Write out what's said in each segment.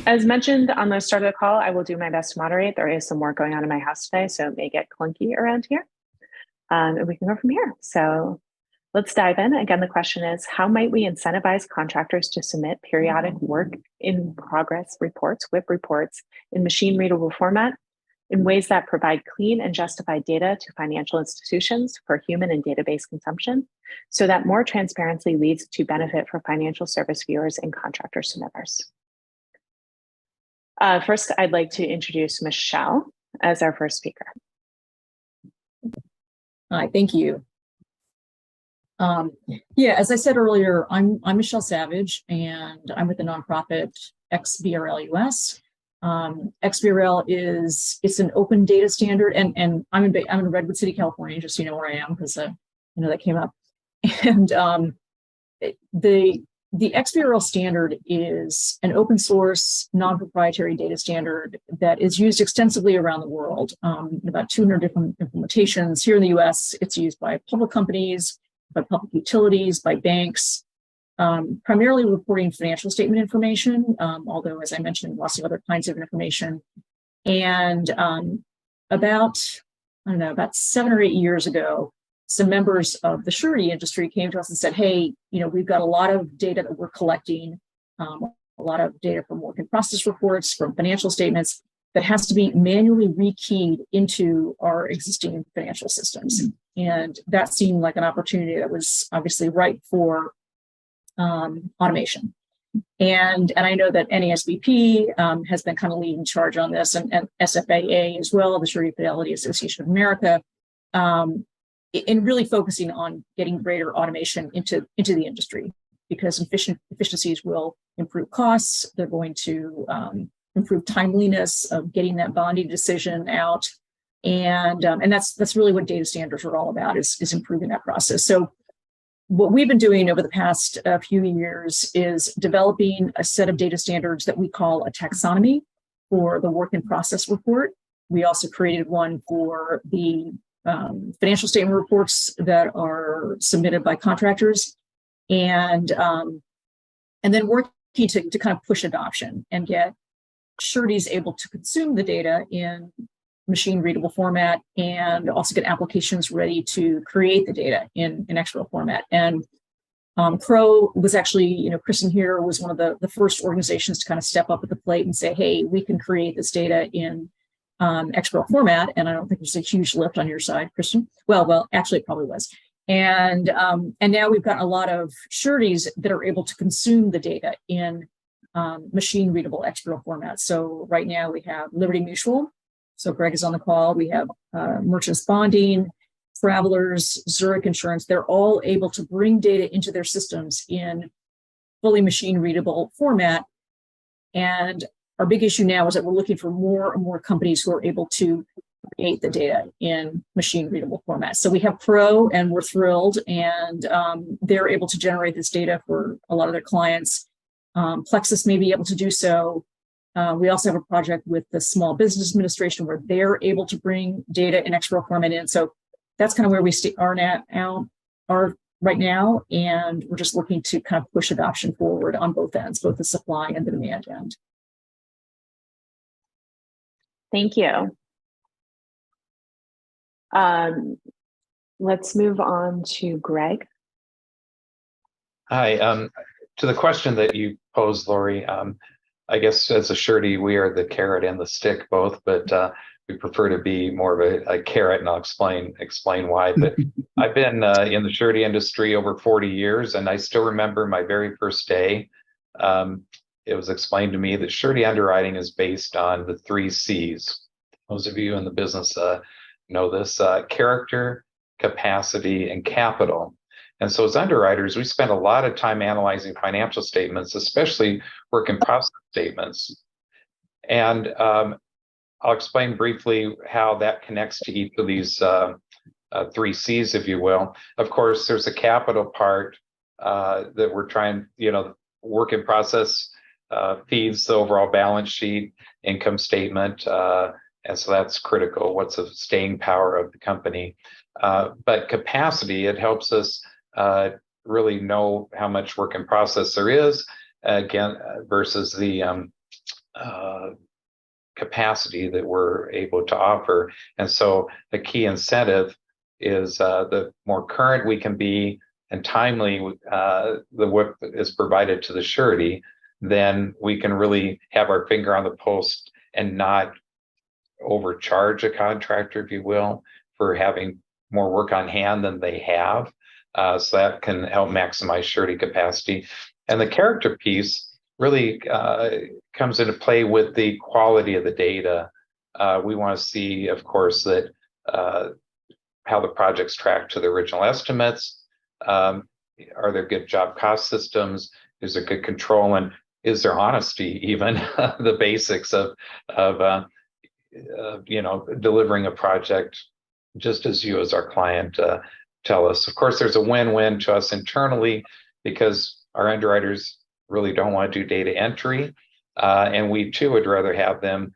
As mentioned on the start of the call, I will do my best to moderate. There is some work going on in my house today, so it may get clunky around here. And we can go from here. So let's dive in. Again, the question is, how might we incentivize contractors to submit periodic work in progress reports, WIP reports, in machine-readable format in ways that provide clean and justified data to financial institutions for human and database consumption, so that more transparency leads to benefit for financial service viewers and contractor submitters? First, I'd like to introduce Michelle as our first speaker. Hi, thank you. Yeah, as I said earlier, I'm Michelle Savage, and I'm with the nonprofit xBRL US. xBRL it's an open data standard, and I'm in Redwood City, California, just so you know where I am, because you know that came up. And the xBRL standard is an open source, non-proprietary data standard that is used extensively around the world. About 200 different implementations. Here in the US, it's used by public companies, by public utilities, by banks, primarily reporting financial statement information, although, as I mentioned, lots of other kinds of information. And about 7 or 8 years ago, some members of the Surety industry came to us and said, hey, you know, we've got a lot of data that we're collecting, a lot of data from work in process reports, from financial statements, that has to be manually rekeyed into our existing financial systems. And that seemed like an opportunity that was obviously ripe for automation. And I know that NASBP has been kind of leading charge on this, and CFMAa as well, the Surety Fidelity Association of America, in really focusing on getting greater automation into the industry, because efficiencies will improve costs. They're going to improve timeliness of getting that bonding decision out, and that's really what data standards are all about, is improving that process. So what we've been doing over the past few years is developing a set of data standards that we call a taxonomy for the work in process report. We also created one for the financial statement reports that are submitted by contractors, and then working to kind of push adoption and get sureties able to consume the data in machine readable format, and also get applications ready to create the data in xBRL format. And Crowe was actually, you know, Kristen here was one of the first organizations to kind of step up at the plate and say, hey, we can create this data in xBRL format. And I don't think there's a huge lift on your side, Kristen. Well, actually it probably was. And now we've got a lot of sureties that are able to consume the data in machine readable xBRL format. So right now we have Liberty Mutual. So Greg is on the call. We have Merchants Bonding, Travelers, Zurich Insurance. They're all able to bring data into their systems in fully machine readable format. And our big issue now is that we're looking for more and more companies who are able to create the data in machine readable format. So we have Crowe, and we're thrilled, and they're able to generate this data for a lot of their clients. Plexxis may be able to do so. We also have a project with the Small Business Administration where they're able to bring data in xBRL format in. So that's kind of where we are right now, and we're just looking to kind of push adoption forward on both ends, both the supply and the demand end. Thank you. Let's move on to Greg. Hi. To the question that you posed, Laurie, I guess as a surety, we are the carrot and the stick both, but we prefer to be more of a carrot, and I'll explain why. But I've been in the surety industry over 40 years, and I still remember my very first day. It was explained to me that surety underwriting is based on the 3 C's. Those of you in the business know this: character, capacity, and capital. And so as underwriters, we spend a lot of time analyzing financial statements, especially work in process statements. And I'll explain briefly how that connects to each of these 3 C's, if you will. Of course, there's a capital part that we're trying, work in process feeds the overall balance sheet, income statement. And so that's critical. What's the staying power of the company? But capacity, it helps us really know how much work in process there is, again, versus the capacity that we're able to offer. And so the key incentive is the more current we can be and timely the WIP is provided to the surety, then we can really have our finger on the pulse and not overcharge a contractor, if you will, for having more work on hand than they have. So that can help maximize surety capacity. And the character piece really comes into play with the quality of the data. We want to see, of course, that how the projects track to the original estimates. Are there good job cost systems? Is there good control? And is there honesty, even the basics of delivering a project just as you as our client tell us. Of course, there's a win-win to us internally because our underwriters really don't want to do data entry. And we too would rather have them,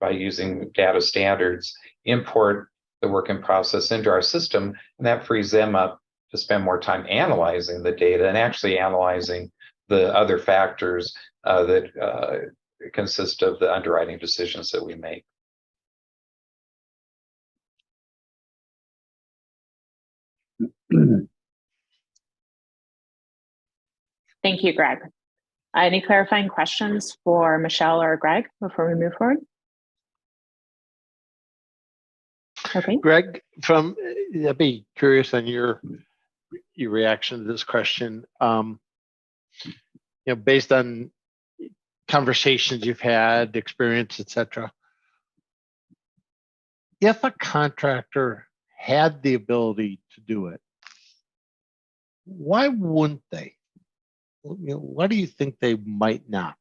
by using data standards, import the work in process into our system. And that frees them up to spend more time analyzing the data and actually analyzing the other factors that consist of the underwriting decisions that we make. Thank you, Greg. Any clarifying questions for Michelle or Greg before we move forward? Okay. Greg, I'd be curious on your reaction to this question. Based on conversations you've had, experience, etc. If a contractor had the ability to do it, why wouldn't they? Why do you think they might not?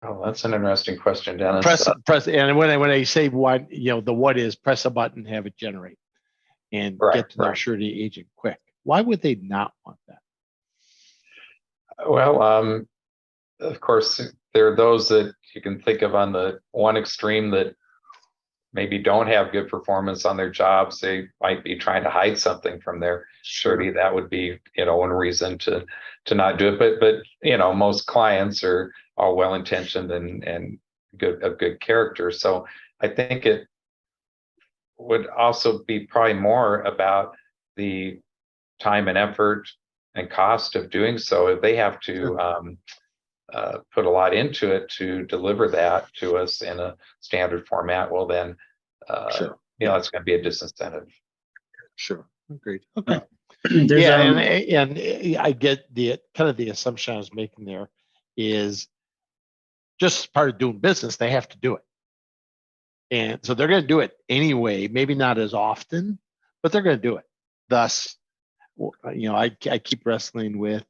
Oh, that's an interesting question, Dennis. Press, and when I say what, the what is, press a button, have it generate, and get to their surety agent quick. Why would they not want that? Well, of course, there are those that you can think of on the one extreme that maybe don't have good performance on their jobs. They might be trying to hide something from their surety. That would be, one reason to not do it. But most clients are all well-intentioned and of good character. So I think it would also be probably more about the time and effort and cost of doing so. If they have to put a lot into it to deliver that to us in a standard format, well then, it's going to be a disincentive. Sure, agreed. Okay. And I get the kind of the assumption I was making there is just part of doing business. They have to do it, and so they're going to do it anyway. Maybe not as often, but they're going to do it. Thus, I keep wrestling with,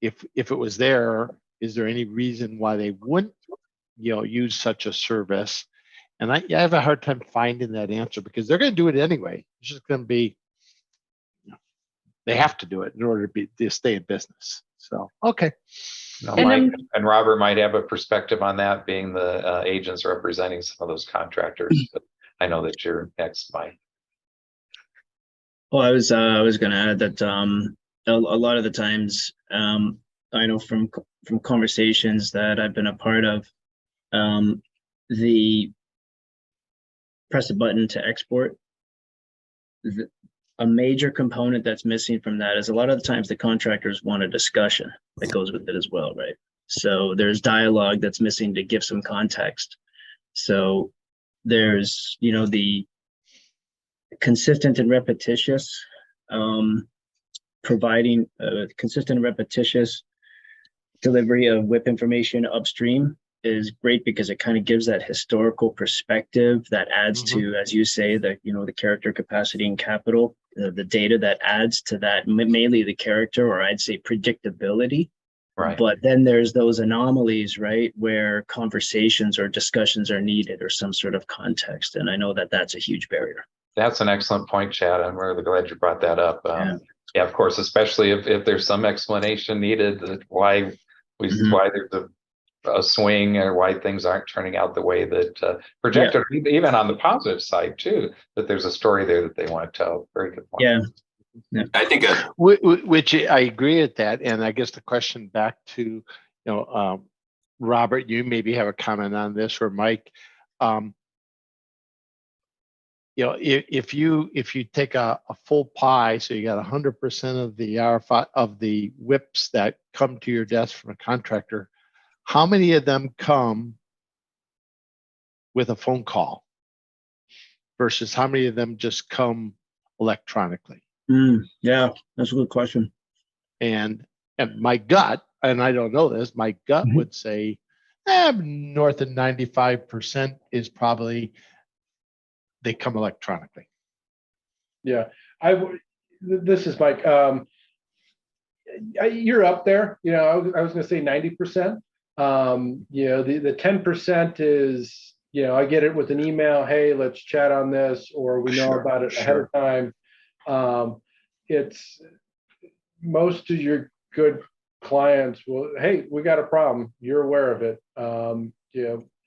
if it was there, is there any reason why they wouldn't, use such a service? And I have a hard time finding that answer because they're going to do it anyway. It's just going to be, they have to do it in order to stay in business. So, okay. Mike and Robert might have a perspective on that, being the agents representing some of those contractors. But I know that you're next, Mike. Well, I was going to add that a lot of the times, I know from conversations that I've been a part of, the press a button to export. A major component that's missing from that is a lot of the times the contractors want a discussion that goes with it as well, right? So there's dialogue that's missing to give some context. So there's, the consistent and repetitious, providing a consistent and repetitious delivery of WIP information upstream is great because it kind of gives that historical perspective that adds to, as you say, the character, capacity, and capital, the data that adds to that, mainly the character, or I'd say predictability. Right. But then there's those anomalies, right, where conversations or discussions are needed or some sort of context. And I know that that's a huge barrier. That's an excellent point, Chad. I'm really glad you brought that up. Yeah, of course, especially if there's some explanation needed that why there's a swing or why things aren't turning out the way that projected, even on the positive side too, that there's a story there that they want to tell. Very good point. Yeah. I think which I agree with that. And I guess the question back to, Robert, you maybe have a comment on this, or Mike. If you take a full pie, so you got 100% of the RFI of the WIPs that come to your desk from a contractor, how many of them come with a phone call versus how many of them just come electronically? Yeah, that's a good question. And my gut, and I don't know this, my gut Mhm. would say north of 95% is probably they come electronically. Yeah, this is Mike. You're up there. I was going to say 90%. The 10% is, I get it with an email. Hey, let's chat on this, or we know about it ahead of time. It's most of your good clients will, hey, we got a problem. You're aware of it.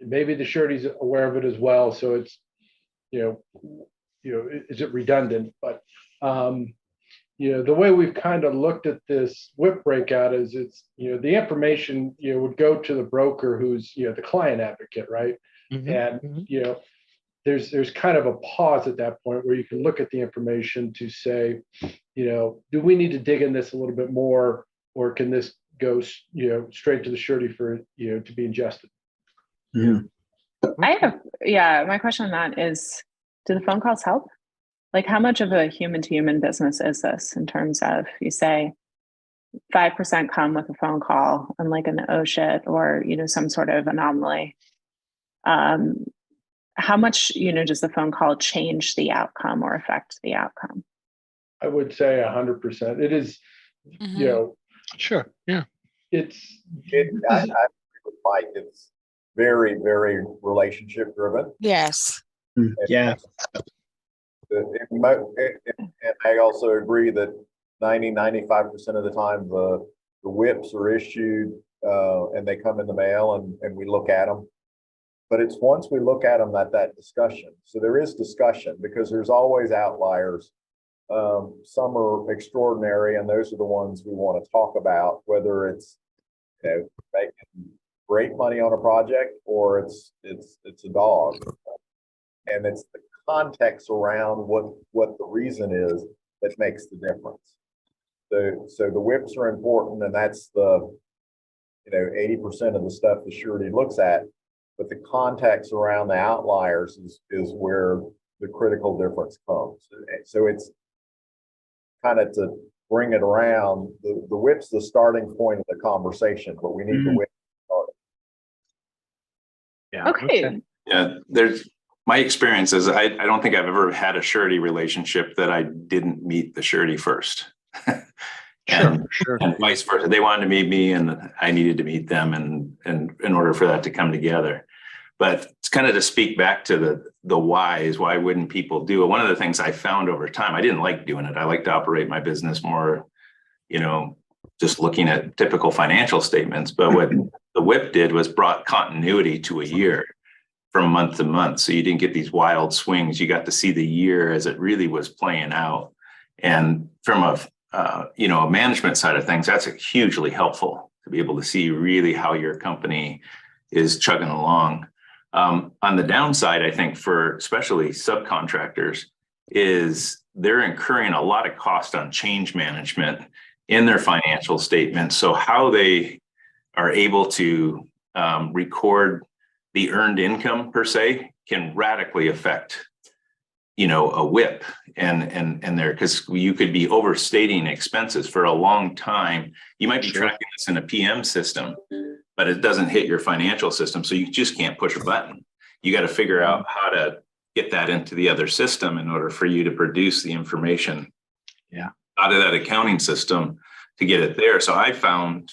Maybe the surety's aware of it as well. So it's, is it redundant? But the way we've kind of looked at this WIP breakout is it's, the information, would go to the broker who's, the client advocate, right? And, there's kind of a pause at that point where you can look at the information to say, do we need to dig in this a little bit more, or can this go, straight to the surety for, to be ingested? Yeah. My question on that is, do the phone calls help? Like, how much of a human-to-human business is this in terms of, you say 5% come with a phone call and like an oh shit, or, some sort of anomaly? How much, does the phone call change the outcome or affect the outcome? I would say 100%. It is, Sure. Yeah. I agree with Mike. It's very, very relationship driven. Yes. Yeah. And I also agree that 95% of the time the WIPs are issued and they come in the mail and we look at them. But it's once we look at them that discussion. So there is discussion because there's always outliers. Some are extraordinary, and those are the ones we want to talk about, whether it's making great money on a project or it's a dog. And it's the context around what the reason is that makes the difference. So the WIPs are important, and that's the 80% of the stuff the surety looks at. But the context around the outliers is where the critical difference comes. So it's kind of to bring it around. The WIP's the starting point of the conversation, but we need the WIP to start. Yeah. Okay. Yeah, my experience is I don't think I've ever had a surety relationship that I didn't meet the surety first. And vice versa. They wanted to meet me and I needed to meet them, and in order for that to come together. But it's kind of to speak back to the whys. Why wouldn't people do it? One of the things I found over time, I didn't like doing it. I like to operate my business more, just looking at typical financial statements. But what the WIP did was brought continuity to a year from month to month. So you didn't get these wild swings. You got to see the year as it really was playing out. And from a management side of things, that's hugely helpful to be able to see really how your company is chugging along. On the downside, I think for especially subcontractors is they're incurring a lot of cost on change management in their financial statements. So how they are able to record the earned income per se can radically affect a WIP and there, because you could be overstating expenses for a long time. You might be tracking this in a PM system, but it doesn't hit your financial system. So you just can't push a button. You got to figure out how to get that into the other system in order for you to produce the information out of that accounting system to get it there. So I found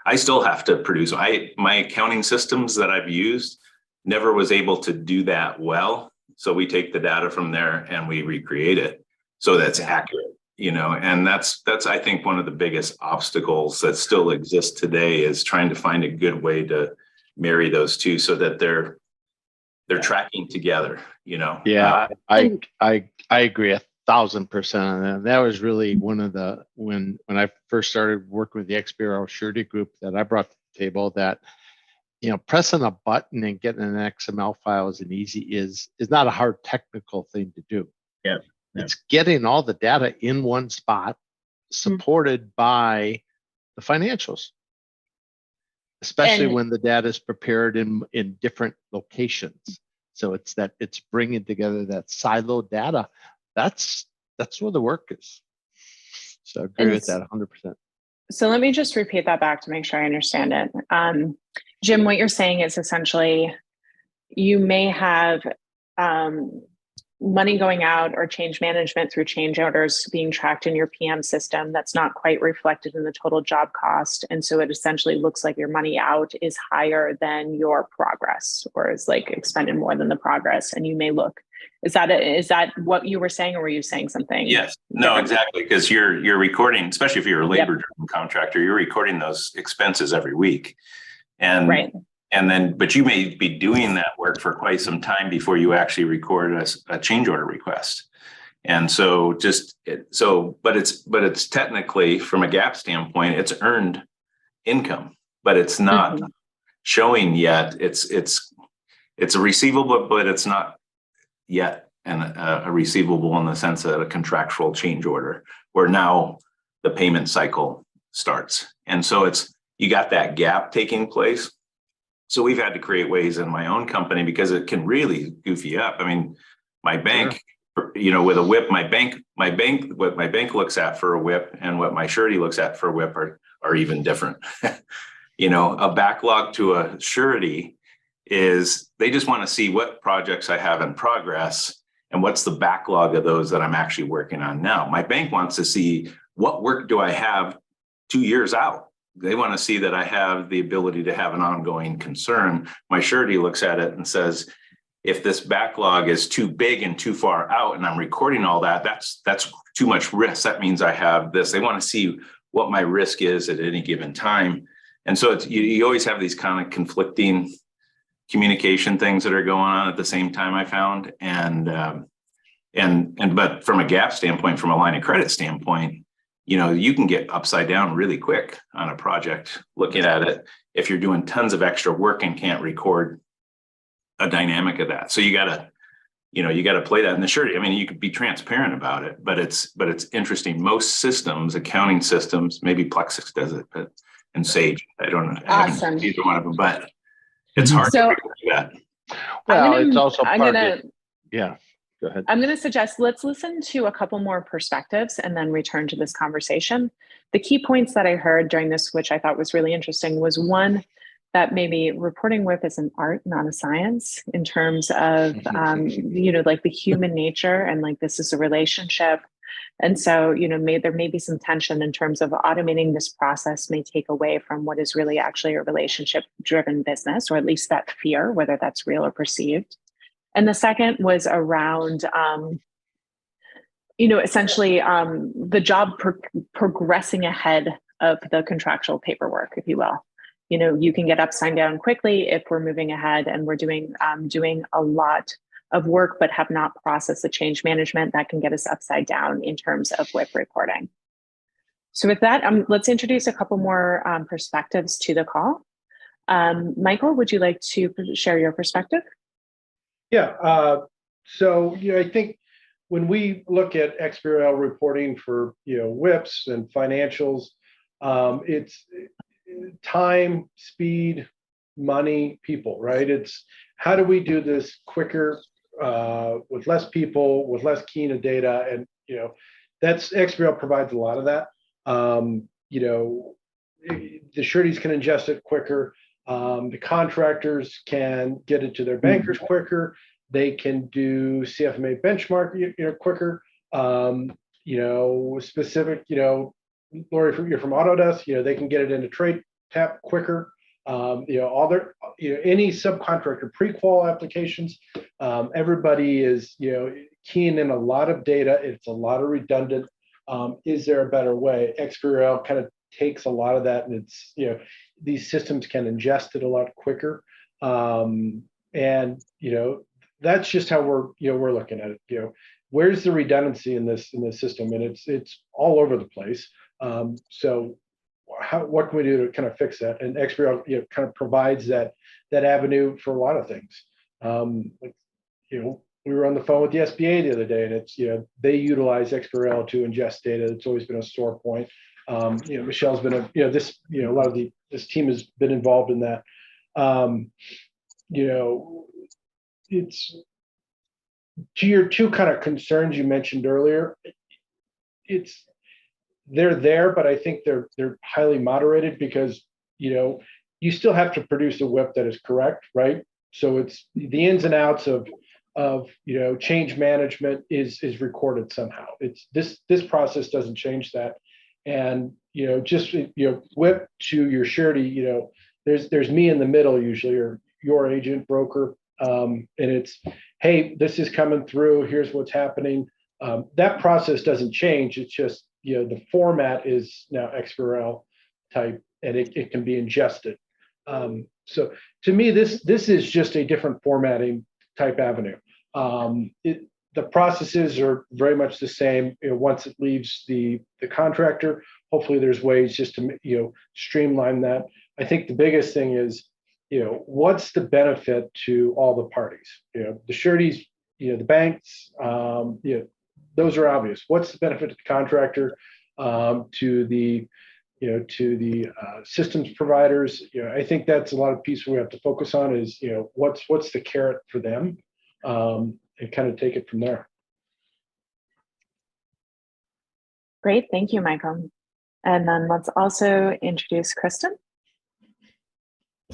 I still have to produce my accounting systems that I've used never was able to do that well. So we take the data from there and we recreate it so that's accurate, and that's I think one of the biggest obstacles that still exists today is trying to find a good way to marry those two so that they're tracking together, Yeah, I agree 1,000%. And that was really one of the when I first started working with the xBRL Surety group that I brought to the table, that pressing a button and getting an XML file is not a hard technical thing to do. Yeah. It's getting all the data in one spot, supported by the financials, especially when the data is prepared in different locations. So it's bringing together that siloed data. That's where the work is. So I agree with that 100%. So let me just repeat that back to make sure I understand it. Jim, what you're saying is essentially you may have money going out or change management through change orders being tracked in your PM system that's not quite reflected in the total job cost. And so it essentially looks like your money out is higher than your progress, or is like expended more than the progress. And you may look, is that what you were saying, or were you saying something? Yes, no, exactly. Because you're recording, especially if you're a labor-driven contractor, you're recording those expenses every week. And right. And then, but you may be doing that work for quite some time before you actually record a change order request. And so but it's technically, from a GAAP standpoint, it's earned income, but it's not showing yet. It's a receivable, but it's not yet a receivable in the sense that a contractual change order, where now the payment cycle starts. And so you got that gap taking place. So we've had to create ways in my own company, because it can really goof you up. I mean, my bank, with a WIP, what my bank looks at for a WIP and what my surety looks at for a WIP are even different. A backlog to a surety is they just want to see what projects I have in progress and what's the backlog of those that I'm actually working on now. My bank wants to see what work do I have 2 years out. They want to see that I have the ability to have an ongoing concern. My surety looks at it and says, if this backlog is too big and too far out and I'm recording all that, that's too much risk. That means I have this. They want to see what my risk is at any given time. And so you always have these kind of conflicting communication things that are going on at the same time, I found. But from a GAAP standpoint, from a line of credit standpoint, you can get upside down really quick on a project looking at it if you're doing tons of extra work and can't record a dynamic of that. So you got to play that in the surety. I mean, you could be transparent about it, but it's interesting. Most systems, accounting systems, maybe Plexxis does it, and Sage, I don't know. Awesome. Either one of them, but it's hard to do that. Well, it's also yeah. Go ahead. I'm going to suggest let's listen to a couple more perspectives and then return to this conversation. The key points that I heard during this, which I thought was really interesting, was one, that maybe reporting WIP is an art, not a science, in terms of, like the human nature, and like this is a relationship. And so, there may be some tension in terms of automating this process may take away from what is really actually a relationship-driven business, or at least that fear, whether that's real or perceived. And the second was around, essentially the job progressing ahead of the contractual paperwork, if you will. You can get upside down quickly if we're moving ahead and we're doing a lot of work, but have not processed the change management. That can get us upside down in terms of WIP reporting. So with that, let's introduce a couple more perspectives to the call. Michael, would you like to share your perspective? Yeah. So, I think when we look at xBRL reporting for, WIPs and financials, it's time, speed, money, people, right? It's how do we do this quicker, with less people, with less keying of data. And, that's xBRL provides a lot of that. The sureties can ingest it quicker. The contractors can get it to their bankers quicker. They can do CFMAa benchmark, quicker. Specific, Laurie, you're from Autodesk. They can get it into trade tap quicker. All their, any subcontractor pre-qual applications. Everybody is, keying in a lot of data. It's a lot of redundant. Is there a better way? xBRL kind of takes a lot of that, and it's, these systems can ingest it a lot quicker. And, that's just how we're looking at it. Where's the redundancy in this system? And it's all over the place. So what can we do to kind of fix that? And xBRL, kind of provides that avenue for a lot of things. We were on the phone with the SBA the other day, and it's, they utilize xBRL to ingest data. It's always been a store point. Michelle's been a lot of this team has been involved in that. It's to your two kind of concerns you mentioned earlier. They're there, but I think they're highly moderated because you still have to produce a WIP that is correct, right? So it's the ins and outs of change management is recorded somehow. It's this process doesn't change that. And just WIP to your surety, there's me in the middle usually, or your agent broker, and it's, hey, this is coming through, here's what's happening. That process doesn't change. It's just the format is now xBRL type, and it can be ingested. So to me, this is just a different formatting type avenue. The processes are very much the same. Once it leaves the contractor, hopefully there's ways just to streamline that. I think the biggest thing is what's the benefit to all the parties? The sureties, the banks, those are obvious. What's the benefit to the contractor, to the systems providers? I think that's a lot of piece we have to focus on is what's the carrot for them, and kind of take it from there. Great, thank you, Michael. And then let's also introduce Kristen.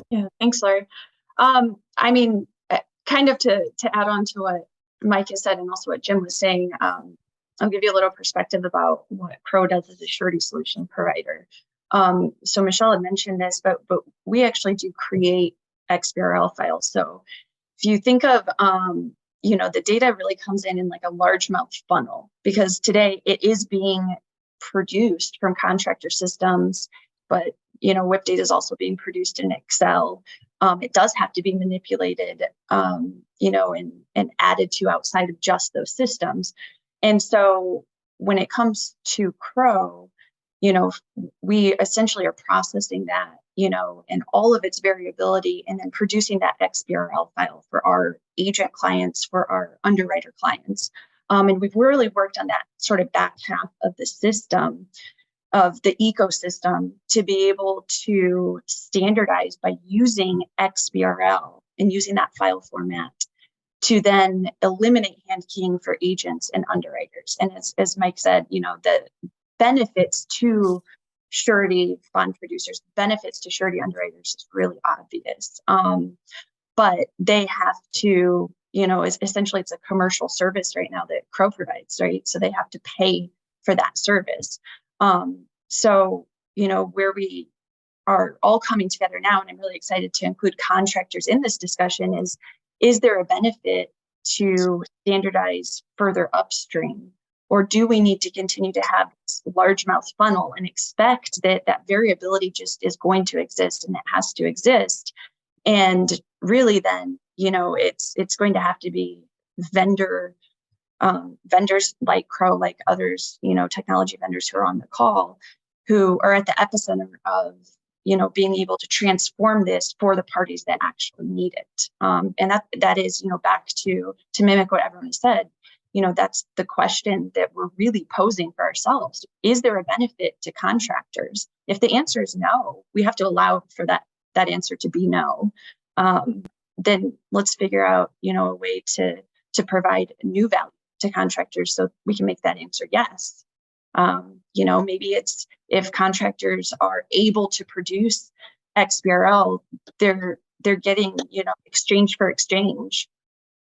Yeah, thanks, Laurie. I mean, kind of to add on to what Mike has said and also what Jim was saying, I'll give you a little perspective about what Crowe does as a surety solution provider. So Michelle had mentioned this, but we actually do create xBRL files. So if you think of, the data really comes in like a largemouth funnel, because today it is being produced from contractor systems, but WIP data is also being produced in Excel. It does have to be manipulated, and added to outside of just those systems. And so when it comes to Crowe, we essentially are processing that, and all of its variability, and then producing that xBRL file for our agent clients, for our underwriter clients. And we've really worked on that sort of back half of the system, of the ecosystem, to be able to standardize by using xBRL and using that file format to then eliminate hand keying for agents and underwriters. And as Mike said, the benefits to surety bond producers, benefits to surety underwriters is really obvious. But they have to, essentially it's a commercial service right now that Crowe provides, right? So they have to pay for that service. So, where we are all coming together now, and I'm really excited to include contractors in this discussion, is there a benefit to standardize further upstream? Or do we need to continue to have this largemouth funnel and expect that variability just is going to exist and it has to exist? And really then, it's going to have to be vendors like Crowe, like others, technology vendors who are on the call, who are at the epicenter of, being able to transform this for the parties that actually need it. And that is, back to mimic what everyone has said, that's the question that we're really posing for ourselves. Is there a benefit to contractors? If the answer is no, we have to allow for that answer to be no. Then let's figure out, a way to provide new value to contractors so we can make that answer yes. Maybe it's if contractors are able to produce xBRL, they're getting, exchange for exchange,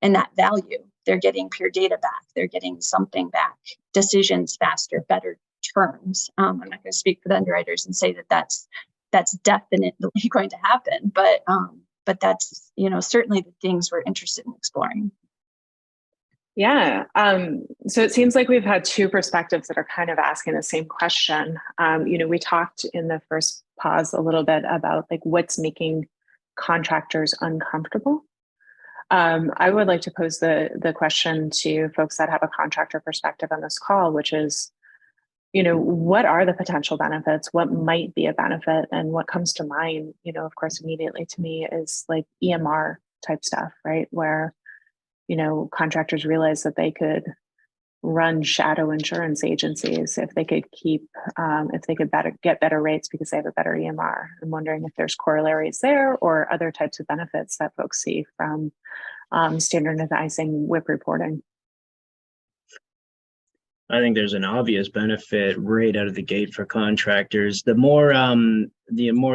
and that value. They're getting pure data back. They're getting something back, decisions faster, better terms. I'm not going to speak for the underwriters and say that that's definitely going to happen, but that's, certainly the things we're interested in exploring. Yeah. So it seems like we've had two perspectives that are kind of asking the same question. We talked in the first pause a little bit about like what's making contractors uncomfortable. I would like to pose the question to folks that have a contractor perspective on this call, which is, what are the potential benefits? What might be a benefit? And what comes to mind, of course, immediately to me is like EMR type stuff, right? Where, contractors realize that they could run shadow insurance agencies if they could get better rates because they have a better EMR. I'm wondering if there's corollaries there or other types of benefits that folks see from standardizing WIP reporting. I think there's an obvious benefit right out of the gate for contractors. The more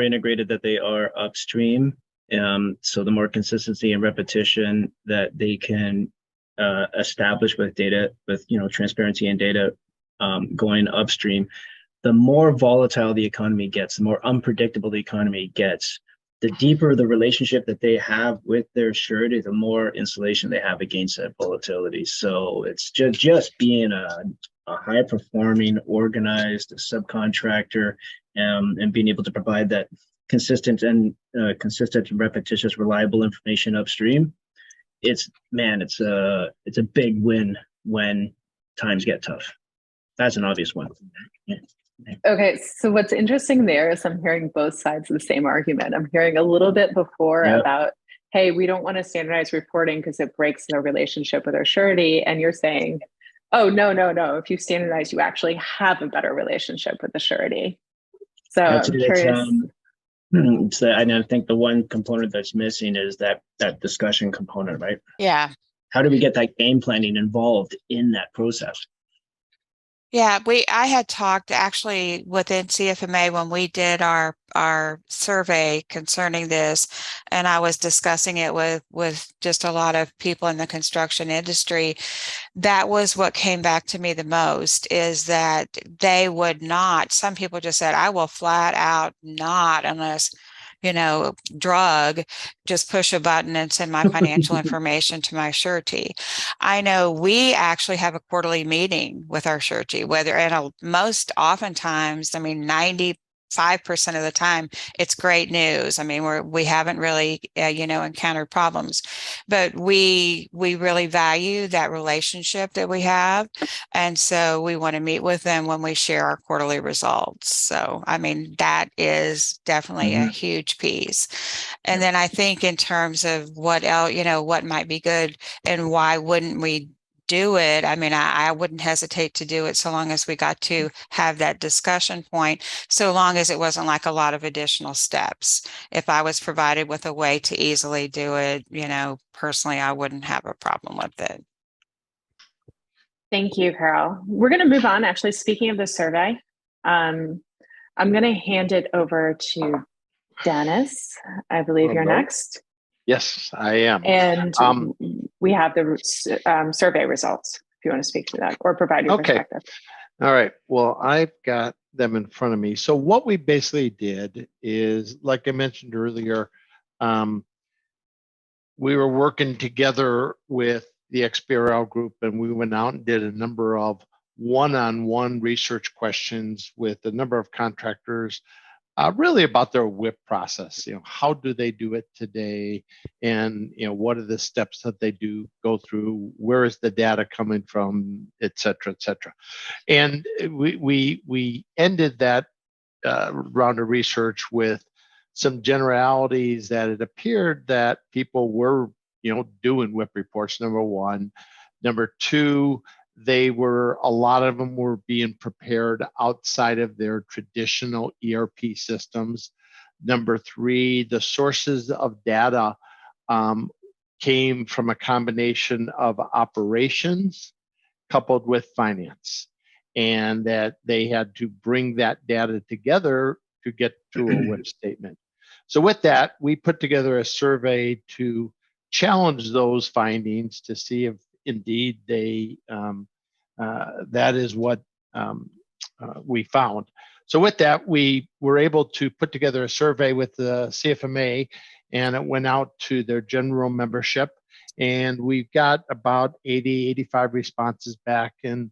integrated that they are upstream, so the more consistency and repetition that they can establish with data, with transparency and data going upstream, the more volatile the economy gets, the more unpredictable the economy gets. The deeper the relationship that they have with their surety, the more insulation they have against that volatility. So it's just being a high-performing, organized subcontractor, and being able to provide that consistent and repetitious, reliable information upstream. It's a big win when times get tough. That's an obvious one. Yeah. Okay, so what's interesting there is I'm hearing both sides of the same argument. I'm hearing a little bit before about, hey, we don't want to standardize reporting because it breaks the relationship with our surety. And you're saying, oh, no. If you standardize, you actually have a better relationship with the surety. So I'm curious. And I think the one component that's missing is that discussion component, right? Yeah. How do we get that game planning involved in that process? Yeah, I had talked actually within CFMAa when we did our survey concerning this, and I was discussing it with just a lot of people in the construction industry. That was what came back to me the most, is that they would not, some people just said, I will flat out not, unless drug, just push a button and send my financial information to my surety. I know we actually have a quarterly meeting with our surety, most oftentimes, 95% of the time, it's great news. We haven't really, encountered problems, but we really value that relationship that we have. And so we want to meet with them when we share our quarterly results. So, that is definitely a huge piece. And then I think in terms of what else, what might be good and why wouldn't we do it? I wouldn't hesitate to do it so long as we got to have that discussion point, so long as it wasn't like a lot of additional steps. If I was provided with a way to easily do it, personally, I wouldn't have a problem with it. Thank you, Caryl. We're going to move on. Actually, speaking of the survey, I'm going to hand it over to Dennis. I believe you're next. Yes, I am. And we have the survey results, if you want to speak to that or provide your perspective. All right. Well, I've got them in front of me. So what we basically did is, like I mentioned earlier, we were working together with the xBRL group, and we went out and did a number of one-on-one research questions with a number of contractors, really about their WIP process. How do they do it today, and what are the steps that they do go through? Where is the data coming from, et cetera, et cetera. And we ended that round of research with some generalities that it appeared that people were doing WIP reports, number one. Number two, a lot of them were being prepared outside of their traditional ERP systems. Number three, the sources of data came from a combination of operations coupled with finance, and that they had to bring that data together to get to a WIP statement. So with that, we put together a survey to challenge those findings to see if indeed they that is what we found. So with that, we were able to put together a survey with the CFMAa, and it went out to their general membership, and we've got about 85 responses back. And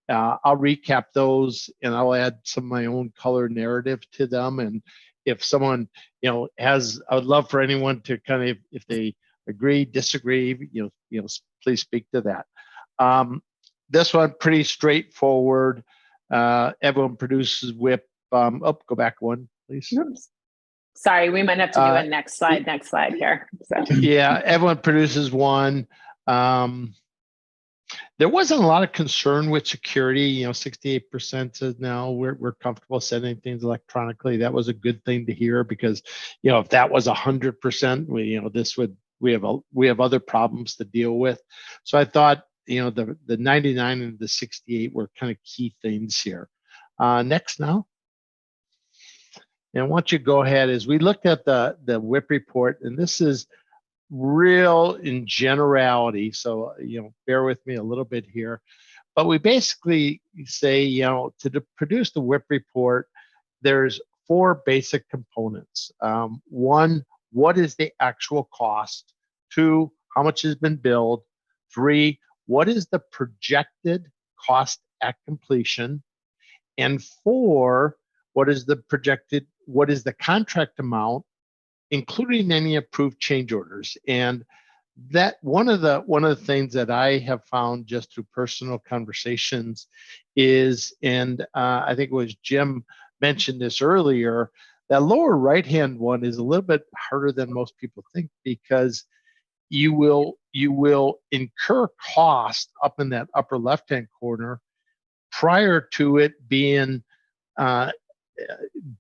I'll recap those, and I'll add some of my own color narrative to them. And if someone I would love for anyone to kind of, if they agree, disagree, please speak to that. This one, pretty straightforward. Everyone produces WIP. Go back one, please. Oops. Sorry, we might have to do a next slide here. So. Yeah, everyone produces one. There wasn't a lot of concern with security. 68% says now we're comfortable sending things electronically. That was a good thing to hear because, if that was 100%, we have other problems to deal with. So I thought, the 99 and the 68 were kind of key things here. Next now. And once you go ahead, as we looked at the WIP report, and this is real in generality, so bear with me a little bit here, but we basically say to produce the WIP report, there's 4 basic components. 1, what is the actual cost? 2, how much has been billed? 3, what is the projected cost at completion? And 4, what is the contract amount, including any approved change orders? And that one of the things that I have found just through personal conversations is, and I think it was Jim mentioned this earlier, that lower right-hand one is a little bit harder than most people think, because you will incur cost up in that upper left-hand corner prior to it being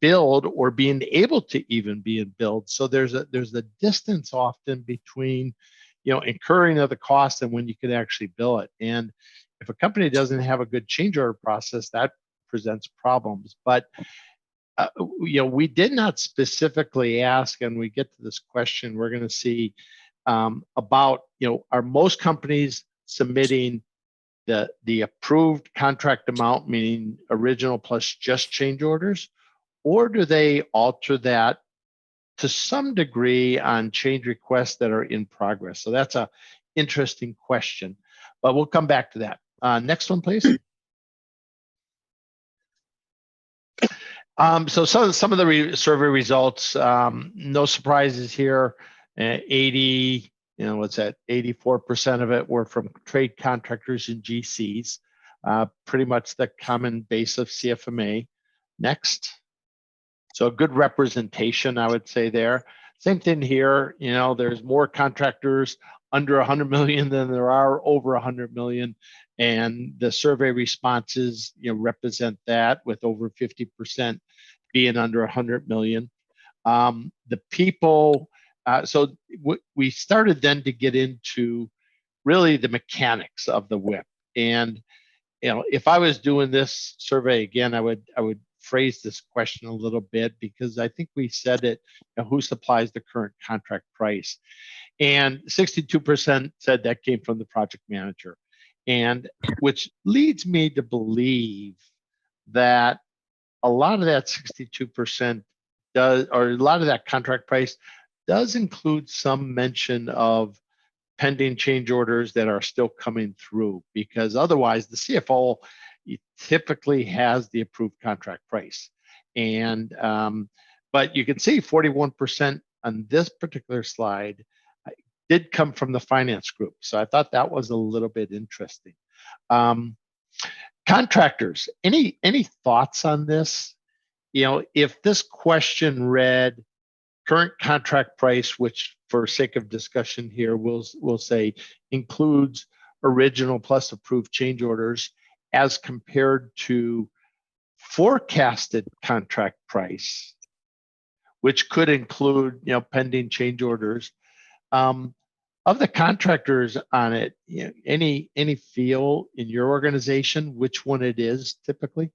billed or being able to even be billed. So there's a distance often between incurring of the cost and when you can actually bill it. And if a company doesn't have a good change order process, that presents problems. But we did not specifically ask, and we get to this question, we're going to see about are most companies submitting the approved contract amount, meaning original plus just change orders, or do they alter that to some degree on change requests that are in progress? So that's a interesting question, but we'll come back to that. Next one, please. So some of the survey results, no surprises here. 84% of it were from trade contractors and GCs, pretty much the common base of CFMAa. Next. So a good representation, I would say there. Same thing here, there's more contractors under 100 million than there are over 100 million. And the survey responses, represent that, with over 50% being under 100 million. The people, so we started then to get into really the mechanics of the WIP. And if I was doing this survey again, I would phrase this question a little bit, because I think we said it, who supplies the current contract price? And 62% said that came from the project manager, and which leads me to believe that a lot of that 62% does, or a lot of that contract price does include some mention of pending change orders that are still coming through, because otherwise the CFO typically has the approved contract price. And but you can see 41% on this particular slide did come from the finance group. So I thought that was a little bit interesting. Contractors, any thoughts on this? If this question read current contract price, which for sake of discussion here, we'll say includes original plus approved change orders, as compared to forecasted contract price, which could include, pending change orders. Of the contractors on it, any feel in your organization which one it is typically?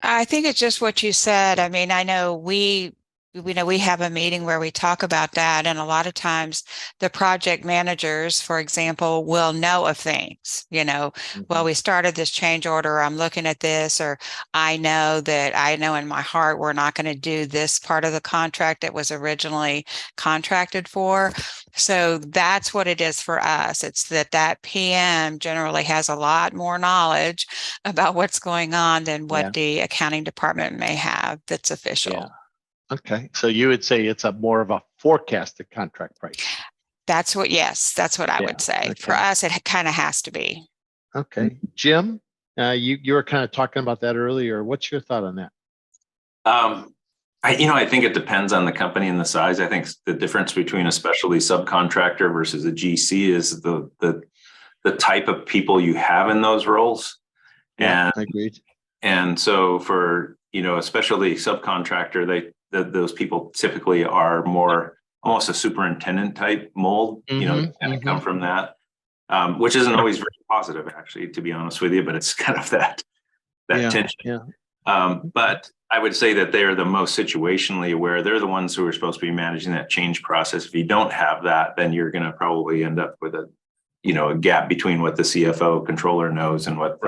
I think it's just what you said. I mean, I know we have a meeting where we talk about that, and a lot of times the project managers, for example, will know of things, well, we started this change order, I'm looking at this, or I know in my heart we're not going to do this part of the contract that was originally contracted for. So that's what it is for us. It's that PM generally has a lot more knowledge about what's going on than what the accounting department may have that's official. Yeah. Okay, so you would say it's more of a forecasted contract price. That's what I would say. Okay. For us, it kind of has to be. Okay, Jim, You were kind of talking about that earlier. What's your thought on that? I think it depends on the company and the size. I think the difference between a specialty subcontractor versus a GC is the type of people you have in those roles. Yeah, And I agreed. And so for, a specialty subcontractor, those people typically are more almost a superintendent type mold, kind of come from that, which isn't always very positive, actually, to be honest with you, but it's kind of that tension. Yeah. But I would say that they're the most situationally aware. They're the ones who are supposed to be managing that change process. If you don't have that, then you're going to probably end up with a gap between what the CFO controller knows and what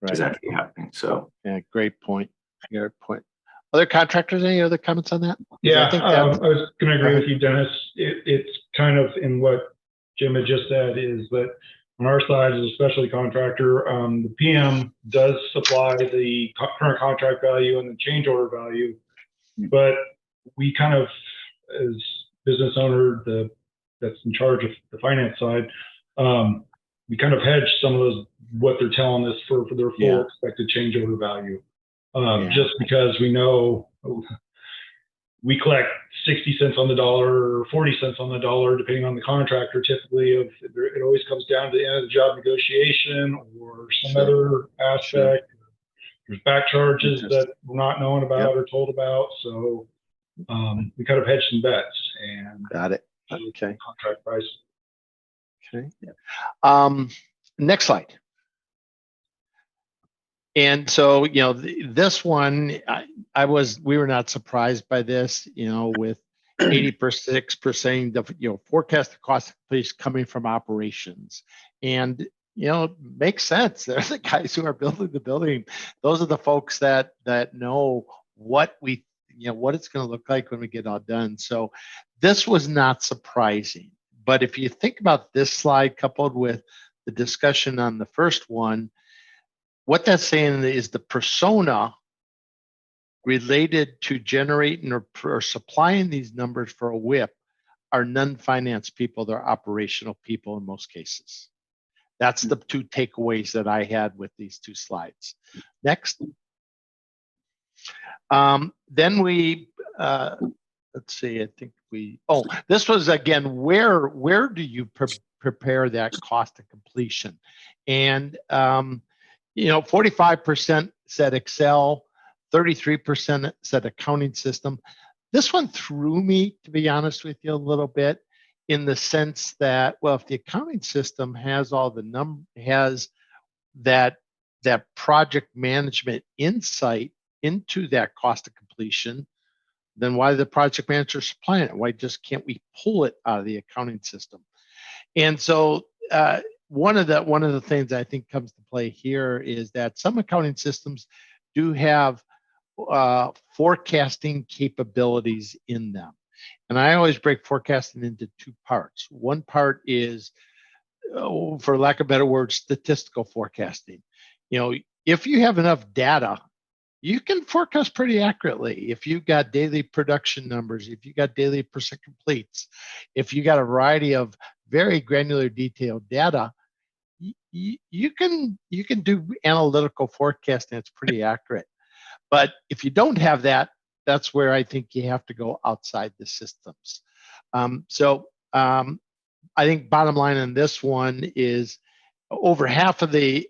is actually happening. So yeah, great point. Great point. Other contractors, any other comments on that? Yeah, I was going to agree with you, Dennis. It's kind of in what Jim had just said, is that on our side as a specialty contractor, the PM does supply the current contract value and the change order value, but we kind of, as business owner that's in charge of the finance side, we kind of hedge some of those, what they're telling us for their full expected change order value. Just because we know we collect 60 cents on the dollar or 40 cents on the dollar, depending on the contractor, typically. It always comes down to the end of the job negotiation or some other aspect. There's back charges that we're not knowing about or told about. So we kind of hedge some bets and got it. Okay. Contract price. Okay. Next slide. And so, this one, we were not surprised by this, with 86% of, forecasted cost please coming from operations. And, makes sense. They're the guys who are building the building. Those are the folks that know what what it's going to look like when we get all done. So this was not surprising. But if you think about this slide coupled with the discussion on the first one, what that's saying is the persona related to generating or supplying these numbers for a WIP are non-finance people. They're operational people in most cases. That's the two takeaways that I had with these two slides. Next. Then we, let's see, I think this was again, where do you prepare that cost of completion? And 45% said Excel, 33% said accounting system. This one threw me, to be honest with you, a little bit, in the sense that, well, if the accounting system has all the has that project management insight into that cost of completion, then why the project manager supplying it? Why just can't we pull it out of the accounting system? And so one of the things I think comes to play here is that some accounting systems do have forecasting capabilities in them. And I always break forecasting into two parts. One part is, for lack of a better word, statistical forecasting. If you have enough data, you can forecast pretty accurately. If you've got daily production numbers, if you got daily percent completes, if you got a variety of very granular detailed data, you can do analytical forecasting that's pretty accurate. But if you don't have that, that's where I think you have to go outside the systems. I think bottom line on this one is over half of the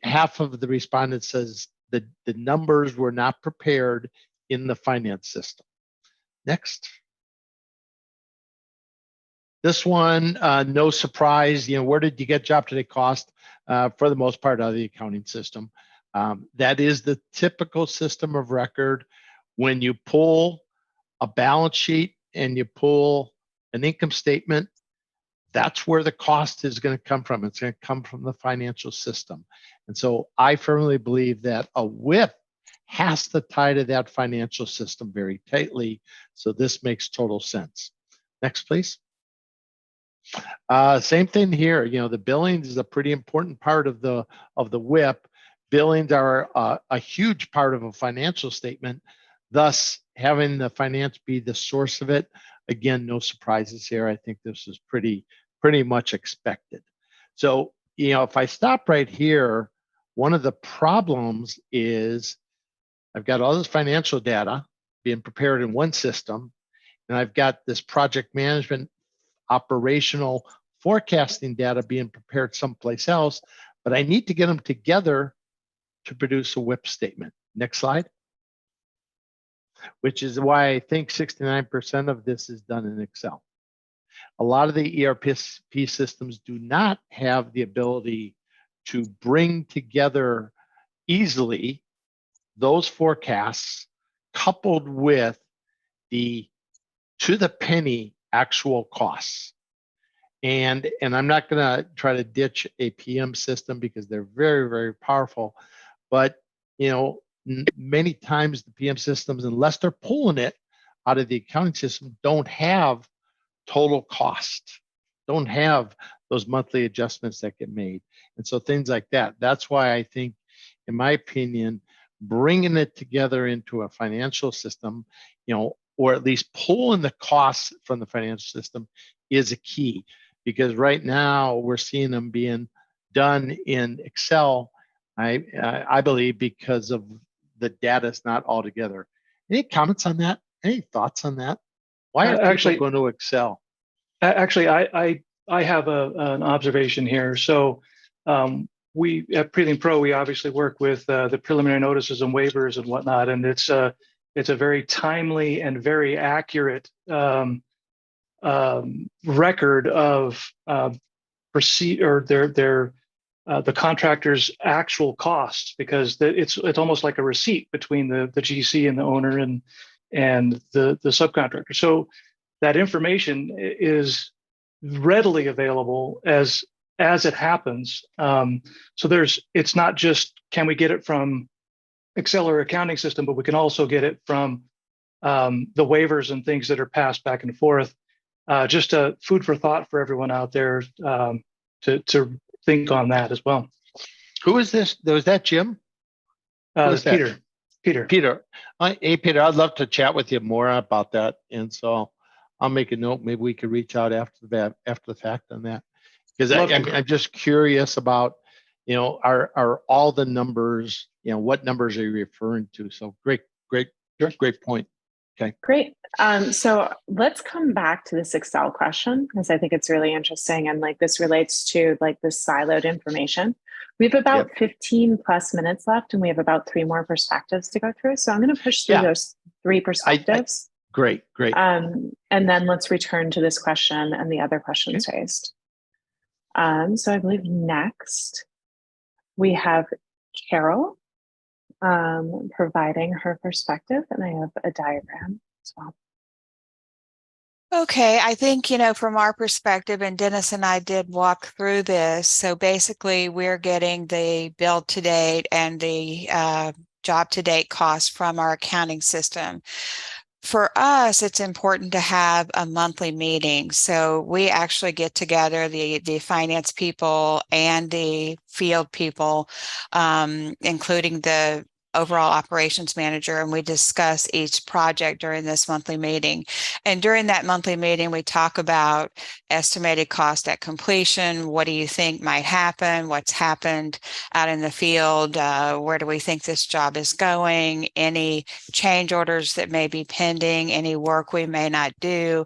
respondents says the numbers were not prepared in the finance system. Next. This one, no surprise, where did you get job to date cost? For the most part, out of the accounting system. That is the typical system of record. When you pull a balance sheet and you pull an income statement, that's where the cost is going to come from. It's going to come from the financial system. And so I firmly believe that a WIP has to tie to that financial system very tightly. So this makes total sense. Next, please. Same thing here. The billings is a pretty important part of the WIP. Billings are a huge part of a financial statement. Thus, having the finance be the source of it, again, no surprises here. I think this is pretty much expected. So, if I stop right here, one of the problems is I've got all this financial data being prepared in one system, and I've got this project management operational forecasting data being prepared someplace else, but I need to get them together to produce a WIP statement. Next slide. Which is why I think 69% of this is done in Excel. A lot of the ERP systems do not have the ability to bring together easily those forecasts coupled with the to the penny actual costs. And I'm not going to try to ditch a PM system because they're very, very powerful. But, you know, many times the PM systems, unless they're pulling it out of the accounting system, don't have total cost, don't have those monthly adjustments that get made. And so things like that. That's why I think, in my opinion, bringing it together into a financial system, you know, or at least pulling the costs from the financial system is a key. Because right now we're seeing them being done in Excel, I believe, because of the data is not all together. Any comments on that? Any thoughts on that? Why are people going to Excel? Actually, I have an observation here. So we at Prelim Pro, we obviously work with the preliminary notices and waivers and whatnot, and it's a very timely and very accurate record of the contractor's actual costs, because it's almost like a receipt between the GC and the owner and the subcontractor. So that information is readily available as it happens. So it's not just can we get it from Excel or accounting system, but we can also get it from the waivers and things that are passed back and forth. Just a food for thought for everyone out there to think on that as well. Who is this? Was that Jim? It's Peter. Peter. Hey, Peter, I'd love to chat with you more about that. And so I'll make a note. Maybe we could reach out after the fact on that. Because I'm just curious about, you know, are all the numbers, you know, what numbers are you referring to? So great point. Okay. Great. So let's come back to this Excel question, because I think it's really interesting. And like this relates to like this siloed information. We have about 15 plus minutes left, and we have about 3 more perspectives to go through. So I'm going to push through those 3 perspectives. Great. And then let's return to this question and the other questions raised. So I believe next we have Caryl providing her perspective, and I have a diagram as well. Okay, I think, you know, from our perspective, and Dennis and I did walk through this. So basically, we're getting the build to date and the job to date costs from our accounting system. For us, it's important to have a monthly meeting. So we actually get together, the finance people and the field people, including the overall operations manager, and we discuss each project during this monthly meeting. And during that monthly meeting, we talk about estimated cost at completion. What do you think might happen? What's happened out in the field? Where do we think this job is going? Any change orders that may be pending? Any work we may not do?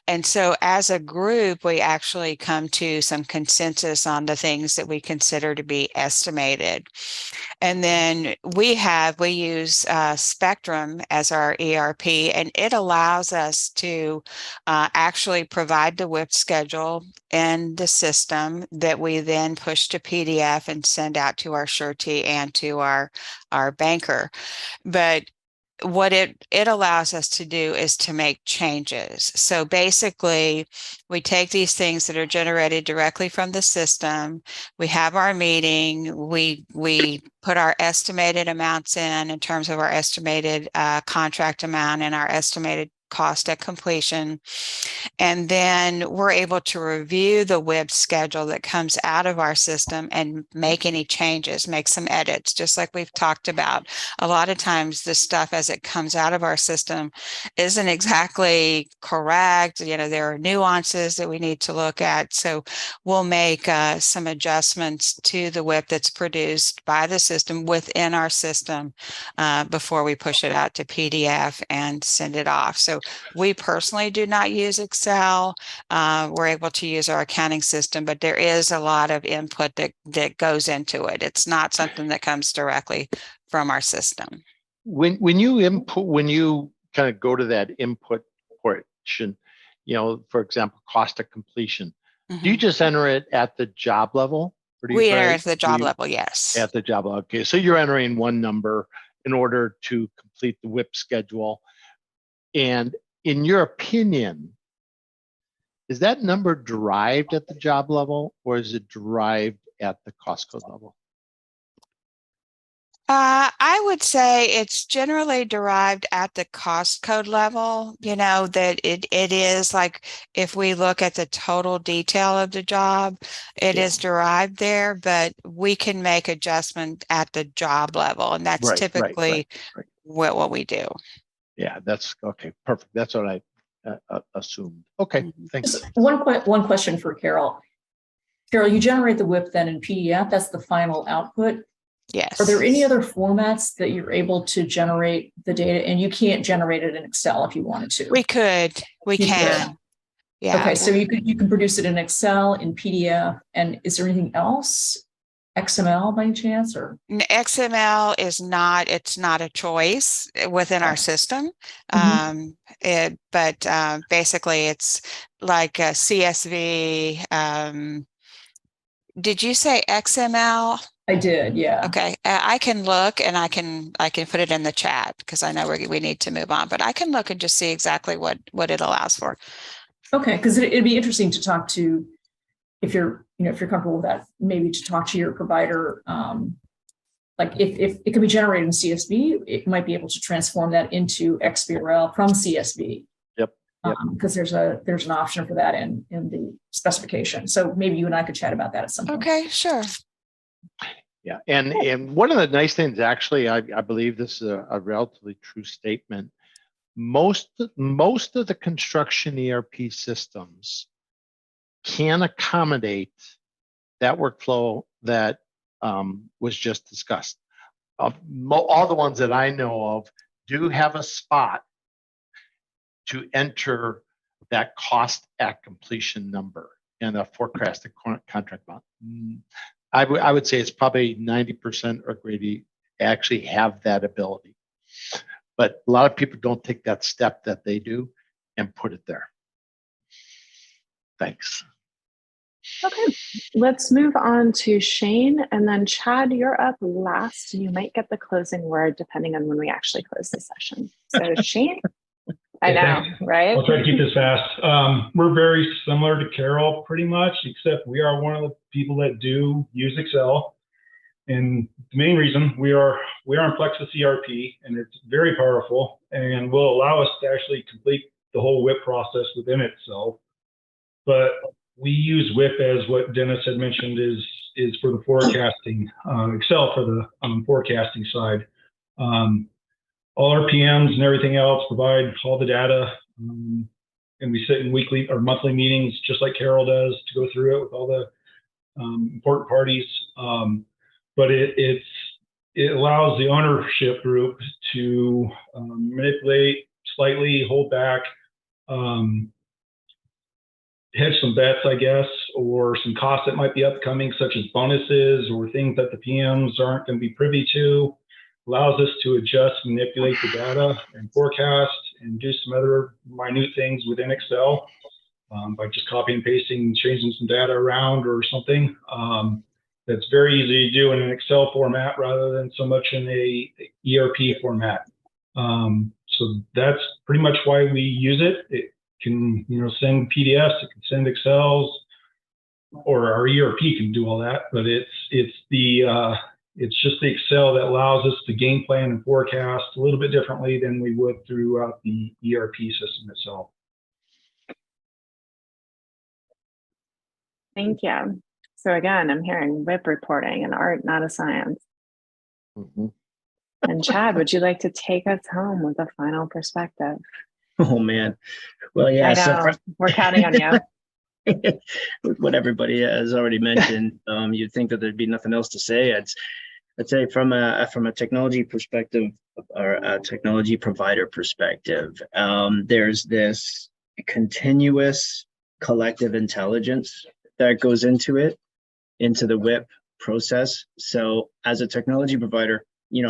And so as a group, we actually come to some consensus on the things that we consider to be estimated. And then we use Spectrum as our ERP, and it allows us to actually provide the WIP schedule in the system that we then push to PDF and send out to our Surety and to our banker. But what it allows us to do is to make changes. So basically, we take these things that are generated directly from the system. We have our meeting. We put our estimated amounts in terms of our estimated contract amount and our estimated cost at completion. And then we're able to review the WIP schedule that comes out of our system and make any changes, make some edits, just like we've talked about. A lot of times the stuff as it comes out of our system isn't exactly correct. You know, there are nuances that we need to look at. So we'll make some adjustments to the WIP that's produced by the system within our system before we push it out to PDF and send it off. So we personally do not use Excel. We're able to use our accounting system, but there is a lot of input that goes into it. It's not something that comes directly from our system. When you kind of go to that input portion, you know, for example, cost of completion, do you just enter it at the job level? Or do you We enter at the job level, yes. At the job level. Okay, so you're entering one number in order to complete the WIP schedule. And in your opinion, is that number derived at the job level or is it derived at the cost code level? I would say it's generally derived at the cost code level, you know, that it is like, if we look at the total detail of the job, it is derived there, but we can make adjustment at the job level. And that's typically what we do. Yeah, that's okay. Perfect. That's what I assumed. Okay, thanks. Just one question for Caryl. Caryl, you generate the WIP then in PDF. That's the final output. Yes. Are there any other formats that you're able to generate the data? And you can't generate it in Excel if you wanted to. We can. Yeah. Okay, so you can produce it in Excel, in PDF, and is there anything else? XML by any chance, or XML is not, it's not a choice within our system. But basically it's like a CSV. Did you say XML? I did, yeah. Okay, I can look and I can put it in the chat because I know we need to move on, but I can look and just see exactly what it allows for. Okay, because it'd be interesting to talk to, if you're comfortable with that, maybe to talk to your provider. Like if it can be generated in CSV, it might be able to transform that into xBRL from CSV. Yep. Because there's an option for that in the specification. So maybe you and I could chat about that at some point. Okay, sure. Yeah, and one of the nice things, actually, I believe this is a relatively true statement. Most of the construction ERP systems can accommodate that workflow that was just discussed. All the ones that I know of do have a spot to enter that cost at completion number and a forecasted contract amount. I would say it's probably 90% or greater actually have that ability. But a lot of people don't take that step that they do and put it there. Thanks. Okay, let's move on to Shane, and then Chad, you're up last. You might get the closing word depending on when we actually close the session. So Shane, I know, right? I'll try to keep this fast. We're very similar to Caryl pretty much, except we are one of the people that do use Excel. And the main reason we are in Plexxis ERP, and it's very powerful and will allow us to actually complete the whole WIP process within itself. But we use WIP as what Dennis had mentioned is for the forecasting, Excel for the forecasting side. All our PMs and everything else provide all the data, and we sit in weekly or monthly meetings just like Caryl does to go through it with all the important parties. But it allows the ownership group to manipulate, slightly hold back, hedge some bets, I guess, or some costs that might be upcoming, such as bonuses or things that the PMs aren't going to be privy to. Allows us to adjust, manipulate the data and forecast and do some other minute things within Excel by just copying and pasting, changing some data around or something. That's very easy to do in an Excel format rather than so much in a ERP format. So that's pretty much why we use it. It can, send PDFs, it can send Excels, or our ERP can do all that. But it's the It's just the Excel that allows us to game plan and forecast a little bit differently than we would throughout the ERP system itself. Thank you. So again, I'm hearing WIP reporting, an art, not a science. Mm-hmm. And Chad, would you like to take us home with a final perspective? Oh man. Well, yeah. I know. We're counting on you. With what everybody has already mentioned, you'd think that there'd be nothing else to say. I'd say from a technology perspective or a technology provider perspective, there's this continuous collective intelligence that goes into the WIP process. So as a technology provider,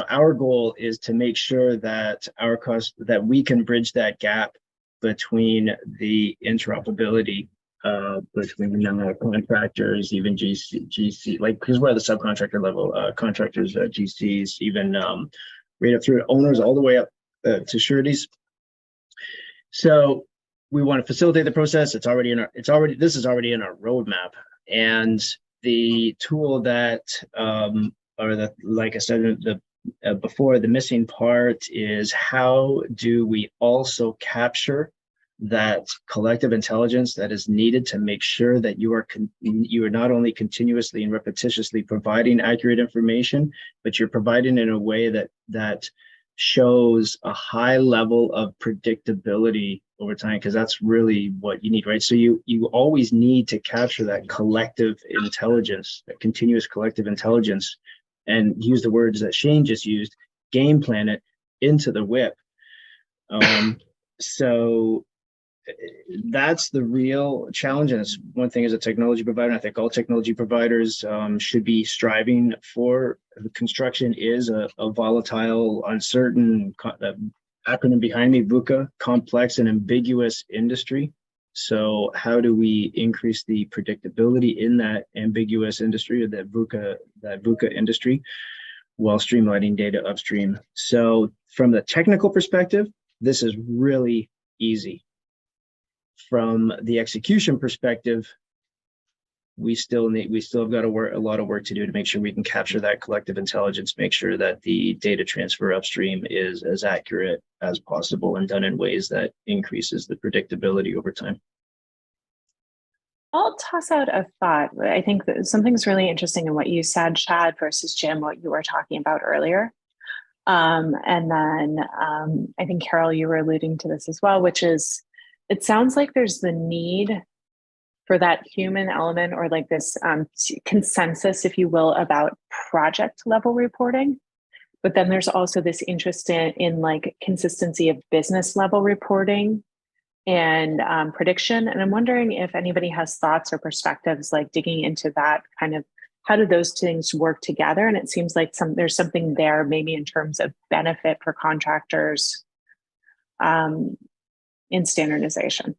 our goal is to make sure that that we can bridge that gap between the interoperability between contractors, even GC, like, because we're at the subcontractor level, contractors, GCs, even right up through owners, all the way up to sureties. So we want to facilitate the process. This is already in our roadmap, and the tool that, like I said, before, the missing part is how do we also capture that collective intelligence that is needed to make sure that you are not only continuously and repetitiously providing accurate information, but you're providing in a way that shows a high level of predictability over time, because that's really what you need, right? So you always need to capture that collective intelligence, that continuous collective intelligence, and use the words that Shane just used, game plan it into the WIP. So that's the real challenge. And it's one thing as a technology provider, I think all technology providers should be striving for. Construction is a volatile, uncertain, acronym behind me, VUCA, complex and ambiguous industry. So how do we increase the predictability in that ambiguous industry, or that VUCA industry, while streamlining data upstream? So from the technical perspective, this is really easy. From the execution perspective, we still have got a lot of work to do to make sure we can capture that collective intelligence, make sure that the data transfer upstream is as accurate as possible and done in ways that increases the predictability over time. I'll toss out a thought. I think that something's really interesting in what you said, Chad, versus Jim, what you were talking about earlier. And then I think, Caryl, you were alluding to this as well, which is, it sounds like there's the need for that human element, or like this consensus, if you will, about project level reporting. But then there's also this interest in like consistency of business level reporting and prediction. And I'm wondering if anybody has thoughts or perspectives, like digging into that kind of, how do those things work together? And it seems like there's something there, maybe in terms of benefit for contractors in standardization.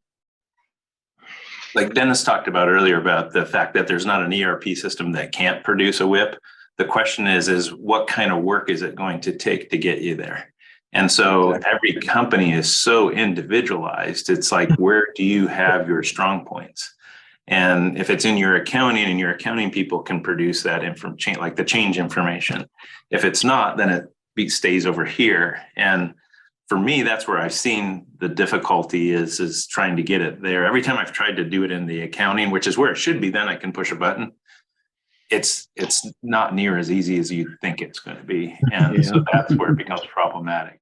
Like Dennis talked about earlier about the fact that there's not an ERP system that can't produce a WIP. The question is what kind of work is it going to take to get you there? And so every company is so individualized. It's like, where do you have your strong points? And if it's in your accounting, and your accounting people can produce that information, like the change information. If it's not, then it stays over here. And for me, that's where I've seen the difficulty is trying to get it there. Every time I've tried to do it in the accounting, which is where it should be, then I can push a button. It's not near as easy as you think it's going to be. And so that's where it becomes problematic.